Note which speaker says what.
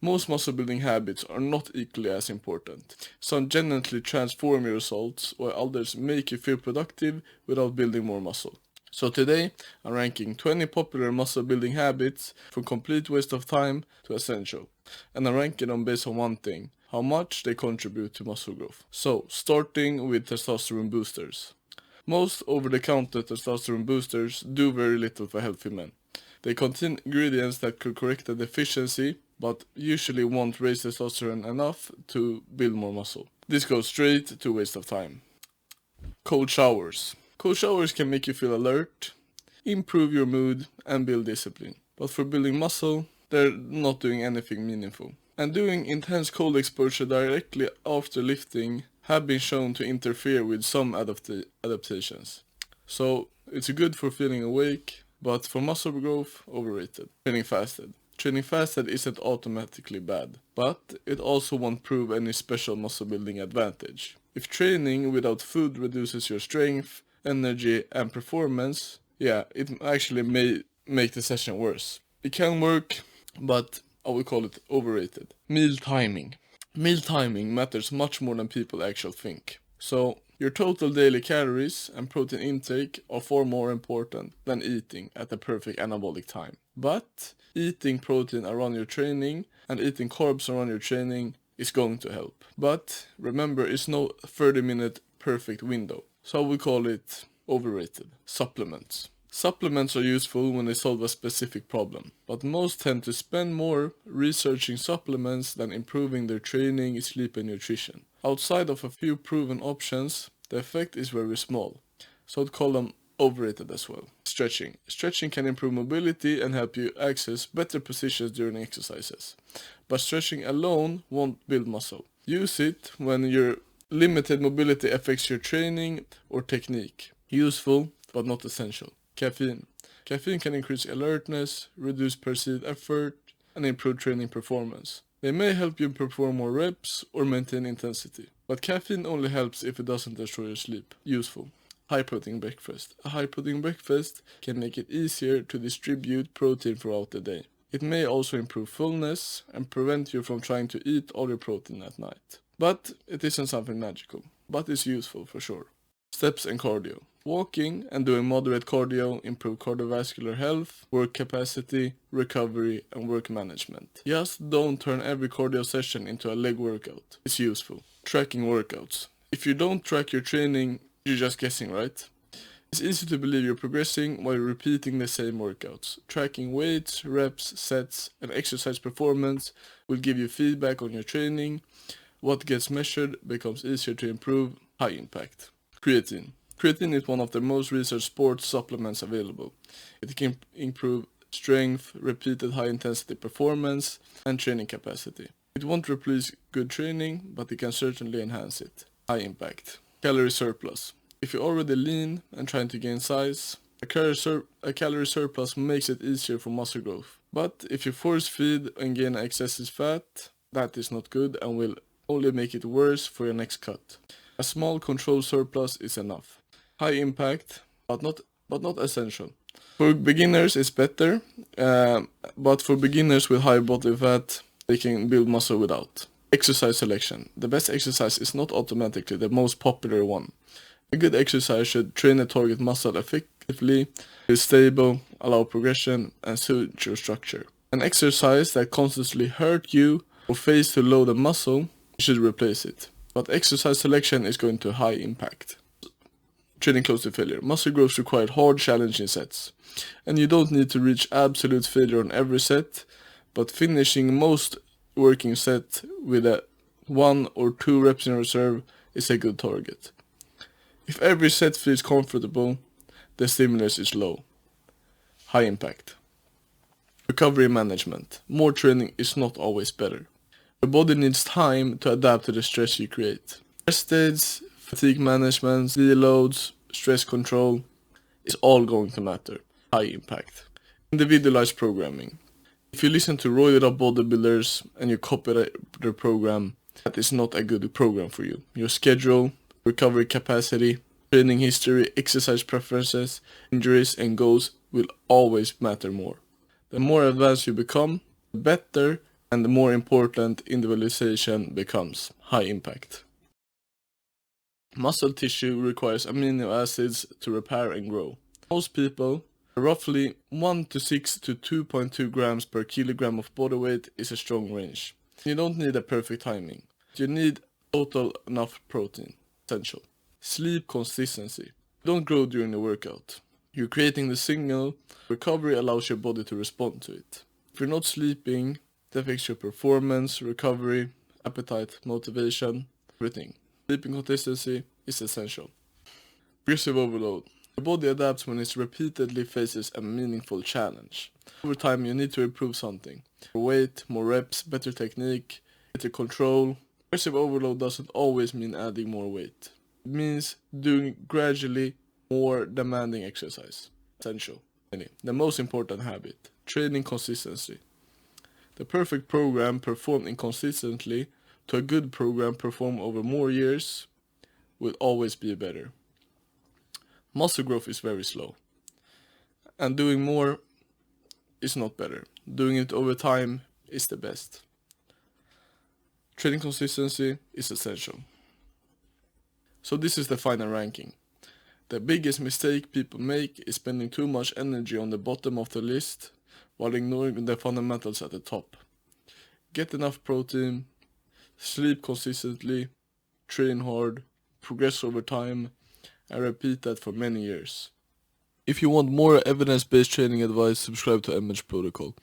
Speaker 1: Most muscle building habits are not equally as important. Some genuinely transform your results, while others make you feel productive without building more muscle. So today, I'm ranking 20 popular muscle building habits from complete waste of time to essential. And I'm ranking them based on one thing: how much they contribute to muscle growth. So, starting with testosterone boosters. Most over-the-counter testosterone boosters do very little for healthy men. They contain ingredients that could correct the deficiency, but usually won't raise testosterone enough to build more muscle. This goes straight to waste of time. Cold showers. Cold showers can make you feel alert, improve your mood, and build discipline. But for building muscle, they're not doing anything meaningful. And doing intense cold exposure directly after lifting have been shown to interfere with some adaptations. So it's good for feeling awake, but for muscle growth, overrated. Training fasted. Training fasted isn't automatically bad, but it also won't prove any special muscle building advantage. If training without food reduces your strength, energy, and performance, yeah, it actually may make the session worse. It can work, but I would call it overrated. Meal timing. Meal timing matters much more than people actually think. So, your total daily calories and protein intake are far more important than eating at the perfect anabolic time. But eating protein around your training and eating carbs around your training is going to help. But remember, it's no 30-minute perfect window. So we call it overrated. Supplements. Supplements are useful when they solve a specific problem, but most tend to spend more researching supplements than improving their training, sleep, and nutrition. Outside of a few proven options, the effect is very small, so I'd call them overrated as well. Stretching. Stretching can improve mobility and help you access better positions during exercises, but stretching alone won't build muscle. Use it when your limited mobility affects your training or technique. Useful, but not essential. Caffeine. Caffeine can increase alertness, reduce perceived effort, and improve training performance. They may help you perform more reps or maintain intensity, but caffeine only helps if it doesn't destroy your sleep. Useful. High protein breakfast. A high protein breakfast can make it easier to distribute protein throughout the day. It may also improve fullness and prevent you from trying to eat all your protein at night. But it isn't something magical, but it's useful for sure. Steps and cardio. Walking and doing moderate cardio improve cardiovascular health, work capacity, recovery, and work management. Just don't turn every cardio session into a leg workout. It's useful. Tracking workouts. If you don't track your training, you're just guessing, right? It's easy to believe you're progressing while repeating the same workouts. Tracking weights, reps, sets, and exercise performance will give you feedback on your training. What gets measured becomes easier to improve. High impact. Creatine. Creatine is one of the most researched sports supplements available. It can improve strength, repeated high-intensity performance, and training capacity. It won't replace good training, but it can certainly enhance it. High impact. Calorie surplus. If you're already lean and trying to gain size, a calorie surplus makes it easier for muscle growth. But if you force feed and gain excessive fat, that is not good and will only make it worse for your next cut. A small controlled surplus is enough. High impact, but not essential. For beginners it's better, but for beginners with high body fat, they can build muscle without. Exercise selection. The best exercise is not automatically the most popular one. A good exercise should train the target muscle effectively, be stable, allow progression, and suit your structure. An exercise that constantly hurt you or fails to load a muscle, you should replace it. But exercise selection is going to high impact. Training close to failure. Muscle growth requires hard, challenging sets. And you don't need to reach absolute failure on every set, but finishing most working set with a 1 or 2 reps in reserve is a good target. If every set feels comfortable, the stimulus is low. High impact. Recovery management. More training is not always better. Your body needs time to adapt to the stress you create. Rest states, fatigue management, deloads, stress control is all going to matter. High impact. Individualized programming. If you listen to roided up bodybuilders and you copy their program, that is not a good program for you. Your schedule, recovery capacity, training history, exercise preferences, injuries, and goals will always matter more. The more advanced you become, the better and the more important individualization becomes high impact. Muscle tissue requires amino acids to repair and grow. Most people, roughly 1 to 6 to 2.2 grams per kilogram of body weight is a strong range. You don't need a perfect timing. You need total enough protein. Essential. Sleep consistency. Don't grow during the workout. You're creating the signal. Recovery allows your body to respond to it. If you're not sleeping, that affects your performance, recovery, appetite, motivation, everything. Sleeping consistency is essential. Progressive overload. Your body adapts when it repeatedly faces a meaningful challenge. Over time you need to improve something. More weight, more reps, better technique, better control. Progressive overload doesn't always mean adding more weight. It means doing gradually more demanding exercise. Essential. The most important habit. Training consistency. The perfect program performed inconsistently to a good program performed over more years will always be better. Muscle growth is very slow. And doing more is not better. Doing it over time is the best. Training consistency is essential. So this is the final ranking. The biggest mistake people make is spending too much energy on the bottom of the list while ignoring the fundamentals at the top. Get enough protein, sleep consistently, train hard, progress over time, and repeat that for many years. If you want more evidence-based training advice, subscribe to MH Protocol.